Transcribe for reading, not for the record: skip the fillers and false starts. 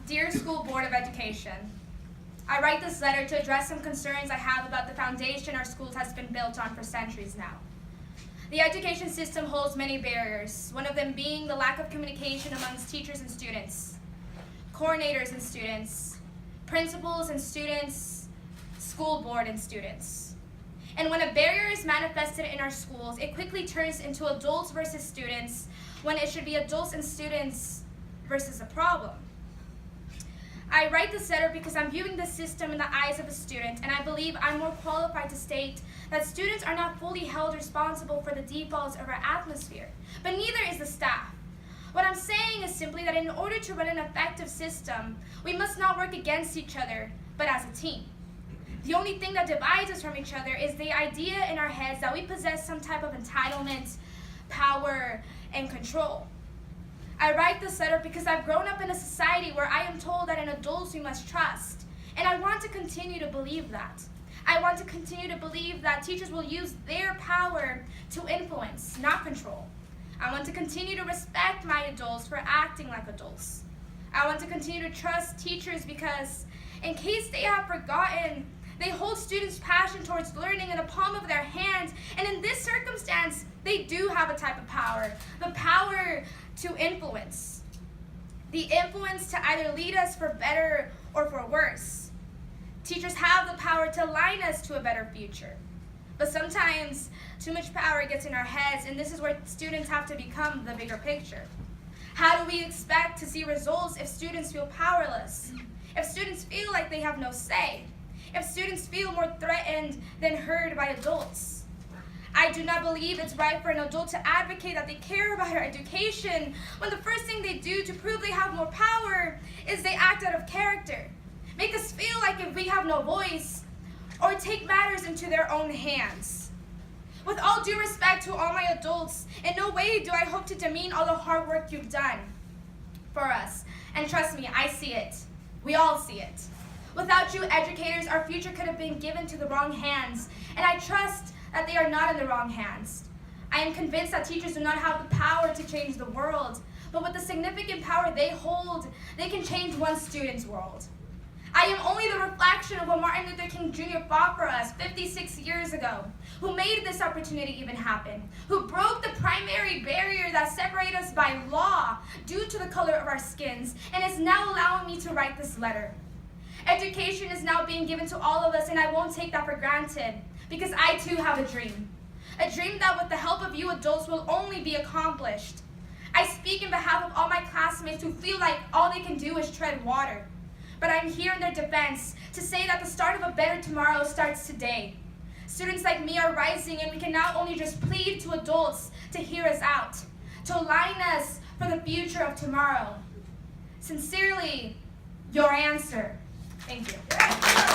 Dear School Board of Education, I write this letter to address some concerns I have about the foundation our schools has been built on for centuries now. The education system holds many barriers, one of them being the lack of communication amongst teachers and students, coordinators and students, principals and students, school board and students. And when a barrier is manifested in our schools, it quickly turns into adults versus students, when it should be adults and students versus a problem. I write this letter because I'm viewing the system in the eyes of a student, and I believe I'm more qualified to state that students are not fully held responsible for the defaults of our atmosphere, but neither is the staff. What I'm saying is simply that in order to run an effective system, we must not work against each other, but as a team. The only thing that divides us from each other is the idea in our heads that we possess some type of entitlement, power, and control. I write this letter because I've grown up in a society where I am told that in adults we must trust, and I want to continue to believe that. I want to continue to believe that teachers will use their power to influence, not control. I want to continue to respect my adults for acting like adults. I want to continue to trust teachers because, in case they have forgotten, they hold students' passion towards learning in the palm of their hands, and in this circumstance, they do have a type of power, the power to influence. The influence to either lead us for better or for worse. Teachers have the power to align us to a better future. But sometimes too much power gets in our heads, and this is where students have to become the bigger picture. How do we expect to see results if students feel powerless? If students feel like they have no say? If students feel more threatened than heard by adults? I do not believe it's right for an adult to advocate that they care about our education when the first thing they do to prove they have more power is they act out of character, make us feel like if we have no voice, or take matters into their own hands. With all due respect to all my adults, in no way do I hope to demean all the hard work you've done for us. And trust me, I see it. We all see it. Without you educators, our future could have been given to the wrong hands, and I trust that they are not in the wrong hands. I am convinced that teachers do not have the power to change the world, but with the significant power they hold, they can change one student's world. I am only the reflection of what Martin Luther King Jr. fought for us 56 years ago, who made this opportunity even happen, who broke the primary barrier that separated us by law due to the color of our skins, and is now allowing me to write this letter. Education is now being given to all of us, and I won't take that for granted, because I too have a dream that with the help of you adults will only be accomplished. I speak in behalf of all my classmates who feel like all they can do is tread water, but I'm here in their defense to say that the start of a better tomorrow starts today. Students like me are rising, and we can not only just plead to adults to hear us out, to align us for the future of tomorrow. Sincerely, your answer. Thank you.